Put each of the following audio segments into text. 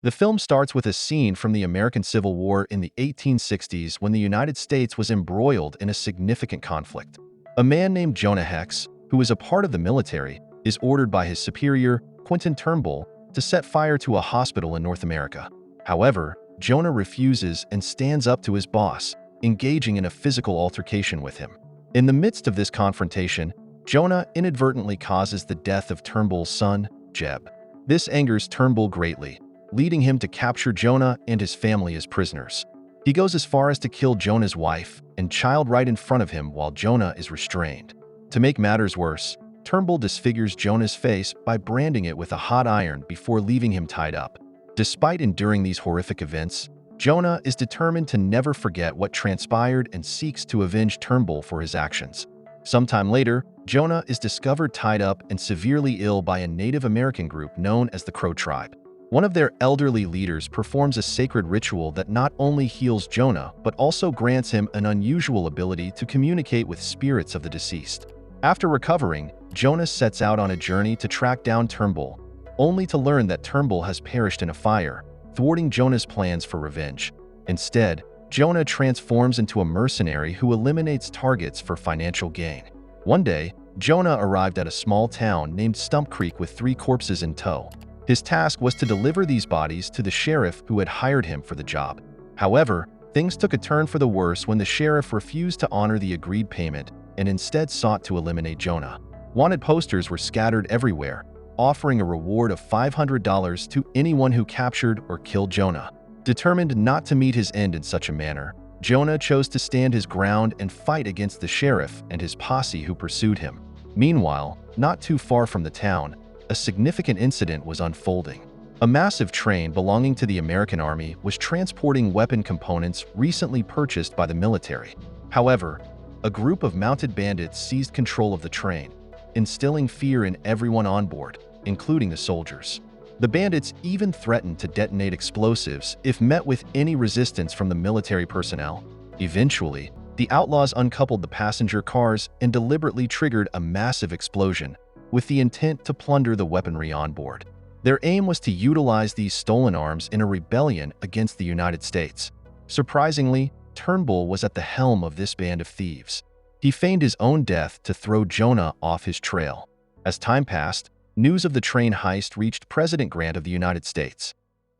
The film starts with a scene from the American Civil War in the 1860s when the United States was embroiled in a significant conflict. A man named Jonah Hex, who is a part of the military, is ordered by his superior, Quentin Turnbull, to set fire to a hospital in North America. However, Jonah refuses and stands up to his boss, engaging in a physical altercation with him. In the midst of this confrontation, Jonah inadvertently causes the death of Turnbull's son, Jeb. This angers Turnbull greatly, leading him to capture Jonah and his family as prisoners. He goes as far as to kill Jonah's wife and child right in front of him while Jonah is restrained. To make matters worse, Turnbull disfigures Jonah's face by branding it with a hot iron before leaving him tied up. Despite enduring these horrific events, Jonah is determined to never forget what transpired and seeks to avenge Turnbull for his actions. Sometime later, Jonah is discovered tied up and severely ill by a Native American group known as the Crow Tribe. One of their elderly leaders performs a sacred ritual that not only heals Jonah but also grants him an unusual ability to communicate with spirits of the deceased. After recovering, Jonah sets out on a journey to track down Turnbull, only to learn that Turnbull has perished in a fire, thwarting Jonah's plans for revenge. Instead, Jonah transforms into a mercenary who eliminates targets for financial gain. One day, Jonah arrived at a small town named Stump Creek with 3 corpses in tow. His task was to deliver these bodies to the sheriff who had hired him for the job. However, things took a turn for the worse when the sheriff refused to honor the agreed payment and instead sought to eliminate Jonah. Wanted posters were scattered everywhere, offering a reward of $500 to anyone who captured or killed Jonah. Determined not to meet his end in such a manner, Jonah chose to stand his ground and fight against the sheriff and his posse who pursued him. Meanwhile, not too far from the town, a significant incident was unfolding. A massive train belonging to the American Army was transporting weapon components recently purchased by the military. However, a group of mounted bandits seized control of the train, instilling fear in everyone on board, including the soldiers. The bandits even threatened to detonate explosives if met with any resistance from the military personnel. Eventually, the outlaws uncoupled the passenger cars and deliberately triggered a massive explosion, with the intent to plunder the weaponry on board. Their aim was to utilize these stolen arms in a rebellion against the United States. Surprisingly, Turnbull was at the helm of this band of thieves. He feigned his own death to throw Jonah off his trail. As time passed, news of the train heist reached President Grant of the United States.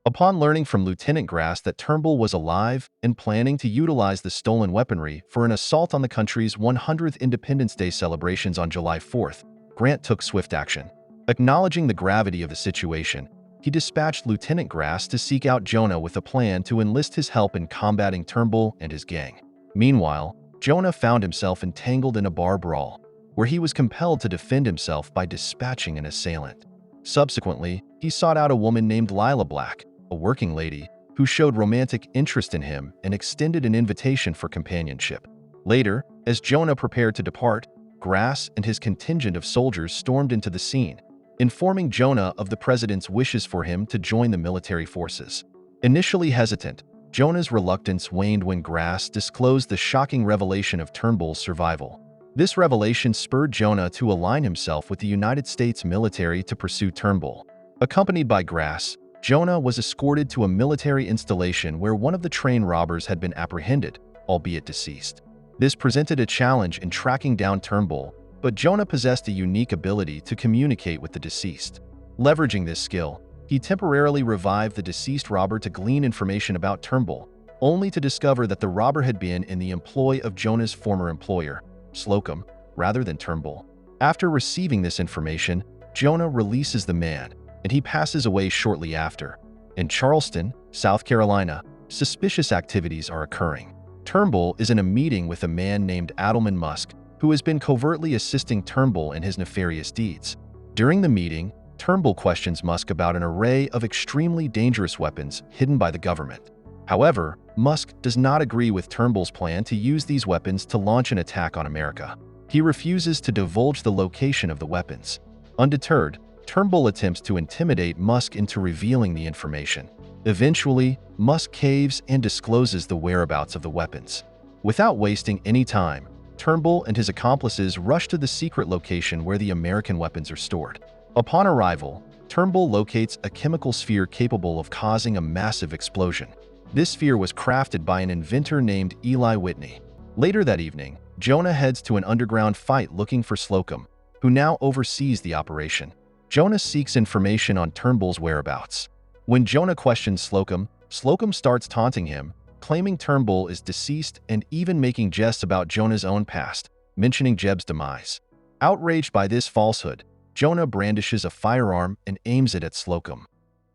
Upon learning from Lieutenant Grass that Turnbull was alive and planning to utilize the stolen weaponry for an assault on the country's 100th Independence Day celebrations on July 4th, Grant took swift action. Acknowledging the gravity of the situation, he dispatched Lieutenant Grass to seek out Jonah with a plan to enlist his help in combating Turnbull and his gang. Meanwhile, Jonah found himself entangled in a bar brawl, where he was compelled to defend himself by dispatching an assailant. Subsequently, he sought out a woman named Lila Black, a working lady, who showed romantic interest in him and extended an invitation for companionship. Later, as Jonah prepared to depart, Grass and his contingent of soldiers stormed into the scene, informing Jonah of the president's wishes for him to join the military forces. Initially hesitant, Jonah's reluctance waned when Grass disclosed the shocking revelation of Turnbull's survival. This revelation spurred Jonah to align himself with the United States military to pursue Turnbull. Accompanied by Grass, Jonah was escorted to a military installation where one of the train robbers had been apprehended, albeit deceased. This presented a challenge in tracking down Turnbull, but Jonah possessed a unique ability to communicate with the deceased. Leveraging this skill, he temporarily revived the deceased robber to glean information about Turnbull, only to discover that the robber had been in the employ of Jonah's former employer, Slocum, rather than Turnbull. After receiving this information, Jonah releases the man, and he passes away shortly after. In Charleston, South Carolina, suspicious activities are occurring. Turnbull is in a meeting with a man named Adelman Musk, who has been covertly assisting Turnbull in his nefarious deeds. During the meeting, Turnbull questions Musk about an array of extremely dangerous weapons hidden by the government. However, Musk does not agree with Turnbull's plan to use these weapons to launch an attack on America. He refuses to divulge the location of the weapons. Undeterred, Turnbull attempts to intimidate Musk into revealing the information. Eventually, Musk caves and discloses the whereabouts of the weapons. Without wasting any time, Turnbull and his accomplices rush to the secret location where the American weapons are stored. Upon arrival, Turnbull locates a chemical sphere capable of causing a massive explosion. This sphere was crafted by an inventor named Eli Whitney. Later that evening, Jonah heads to an underground fight looking for Slocum, who now oversees the operation. Jonah seeks information on Turnbull's whereabouts. When Jonah questions Slocum, Slocum starts taunting him, claiming Turnbull is deceased and even making jests about Jonah's own past, mentioning Jeb's demise. Outraged by this falsehood, Jonah brandishes a firearm and aims it at Slocum.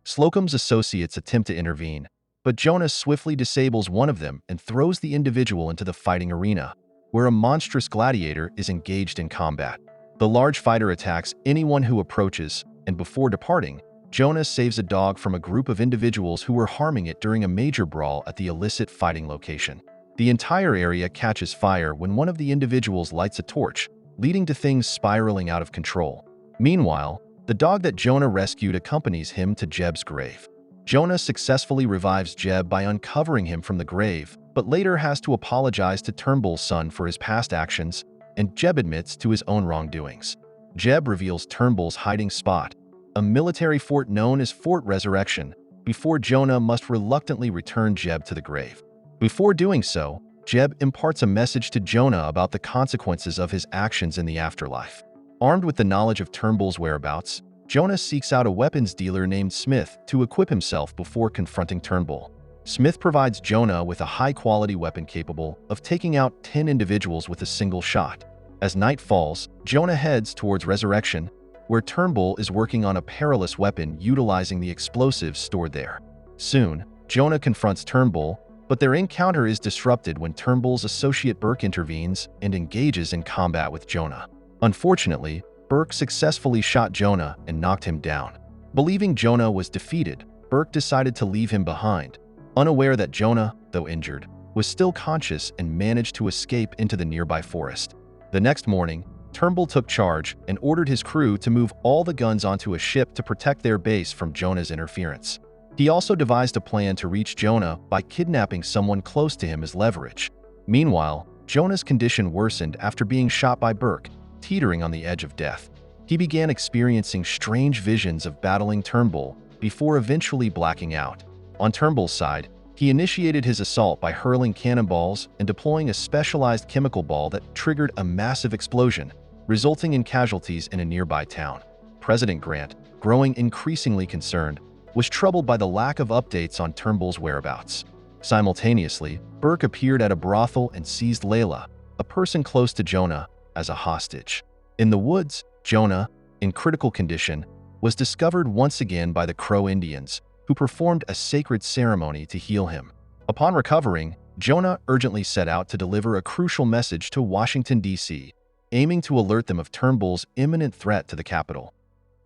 Slocum's associates attempt to intervene, but Jonah swiftly disables one of them and throws the individual into the fighting arena, where a monstrous gladiator is engaged in combat. The large fighter attacks anyone who approaches, and before departing, Jonah saves a dog from a group of individuals who were harming it during a major brawl at the illicit fighting location. The entire area catches fire when one of the individuals lights a torch, leading to things spiraling out of control. Meanwhile, the dog that Jonah rescued accompanies him to Jeb's grave. Jonah successfully revives Jeb by uncovering him from the grave, but later has to apologize to Turnbull's son for his past actions, and Jeb admits to his own wrongdoings. Jeb reveals Turnbull's hiding spot, a military fort known as Fort Resurrection, before Jonah must reluctantly return Jeb to the grave. Before doing so, Jeb imparts a message to Jonah about the consequences of his actions in the afterlife. Armed with the knowledge of Turnbull's whereabouts, Jonah seeks out a weapons dealer named Smith to equip himself before confronting Turnbull. Smith provides Jonah with a high-quality weapon capable of taking out 10 individuals with a single shot. As night falls, Jonah heads towards Resurrection, where Turnbull is working on a perilous weapon utilizing the explosives stored there. Soon, Jonah confronts Turnbull, but their encounter is disrupted when Turnbull's associate Burke intervenes and engages in combat with Jonah. Unfortunately, Burke successfully shot Jonah and knocked him down. Believing Jonah was defeated, Burke decided to leave him behind, unaware that Jonah, though injured, was still conscious and managed to escape into the nearby forest. The next morning, Turnbull took charge and ordered his crew to move all the guns onto a ship to protect their base from Jonah's interference. He also devised a plan to reach Jonah by kidnapping someone close to him as leverage. Meanwhile, Jonah's condition worsened after being shot by Burke, teetering on the edge of death. He began experiencing strange visions of battling Turnbull before eventually blacking out. On Turnbull's side, he initiated his assault by hurling cannonballs and deploying a specialized chemical ball that triggered a massive explosion, resulting in casualties in a nearby town. President Grant, growing increasingly concerned, was troubled by the lack of updates on Turnbull's whereabouts. Simultaneously, Burke appeared at a brothel and seized Layla, a person close to Jonah, as a hostage. In the woods, Jonah, in critical condition, was discovered once again by the Crow Indians, who performed a sacred ceremony to heal him. Upon recovering, Jonah urgently set out to deliver a crucial message to Washington, D.C., aiming to alert them of Turnbull's imminent threat to the capital.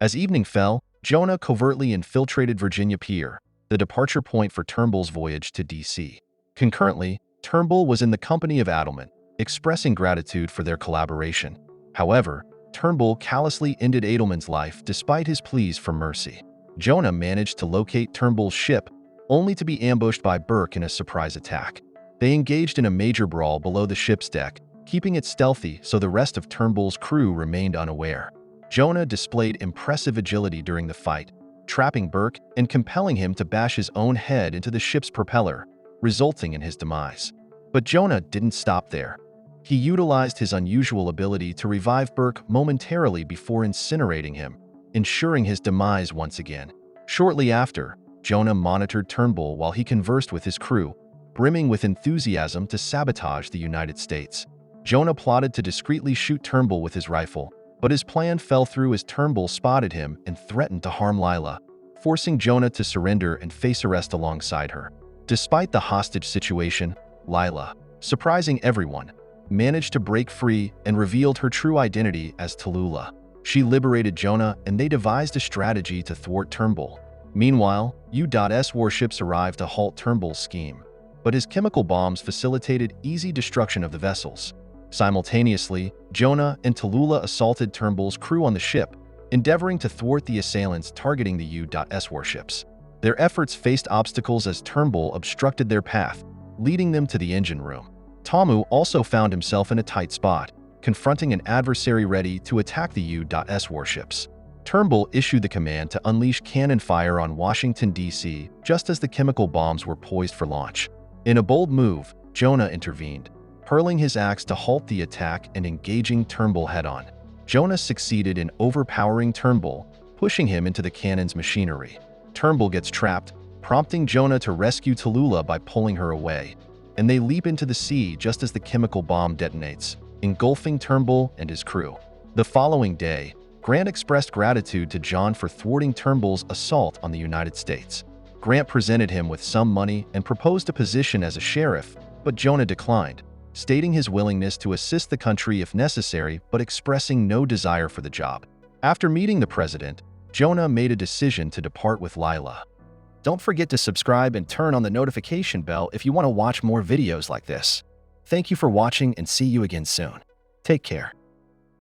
As evening fell, Jonah covertly infiltrated Virginia Pier, the departure point for Turnbull's voyage to D.C. Concurrently, Turnbull was in the company of Adelman, expressing gratitude for their collaboration. However, Turnbull callously ended Adelman's life despite his pleas for mercy. Jonah managed to locate Turnbull's ship, only to be ambushed by Burke in a surprise attack. They engaged in a major brawl below the ship's deck, keeping it stealthy so the rest of Turnbull's crew remained unaware. Jonah displayed impressive agility during the fight, trapping Burke and compelling him to bash his own head into the ship's propeller, resulting in his demise. But Jonah didn't stop there. He utilized his unusual ability to revive Burke momentarily before incinerating him, ensuring his demise once again. Shortly after, Jonah monitored Turnbull while he conversed with his crew, brimming with enthusiasm to sabotage the United States. Jonah plotted to discreetly shoot Turnbull with his rifle, but his plan fell through as Turnbull spotted him and threatened to harm Lila, forcing Jonah to surrender and face arrest alongside her. Despite the hostage situation, Lila, surprising everyone, managed to break free and revealed her true identity as Tallulah. She liberated Jonah and they devised a strategy to thwart Turnbull. Meanwhile, U.S. warships arrived to halt Turnbull's scheme, but his chemical bombs facilitated easy destruction of the vessels. Simultaneously, Jonah and Tallulah assaulted Turnbull's crew on the ship, endeavoring to thwart the assailants targeting the U.S. warships. Their efforts faced obstacles as Turnbull obstructed their path, leading them to the engine room. Tamu also found himself in a tight spot, confronting an adversary ready to attack the U.S. warships. Turnbull issued the command to unleash cannon fire on Washington, D.C., just as the chemical bombs were poised for launch. In a bold move, Jonah intervened, hurling his axe to halt the attack and engaging Turnbull head-on. Jonah succeeded in overpowering Turnbull, pushing him into the cannon's machinery. Turnbull gets trapped, prompting Jonah to rescue Tallulah by pulling her away, and they leap into the sea just as the chemical bomb detonates, engulfing Turnbull and his crew. The following day, Grant expressed gratitude to John for thwarting Turnbull's assault on the United States. Grant presented him with some money and proposed a position as a sheriff, but Jonah declined, stating his willingness to assist the country if necessary but expressing no desire for the job. After meeting the president, Jonah made a decision to depart with Lila. Don't forget to subscribe and turn on the notification bell if you want to watch more videos like this. Thank you for watching and see you again soon. Take care.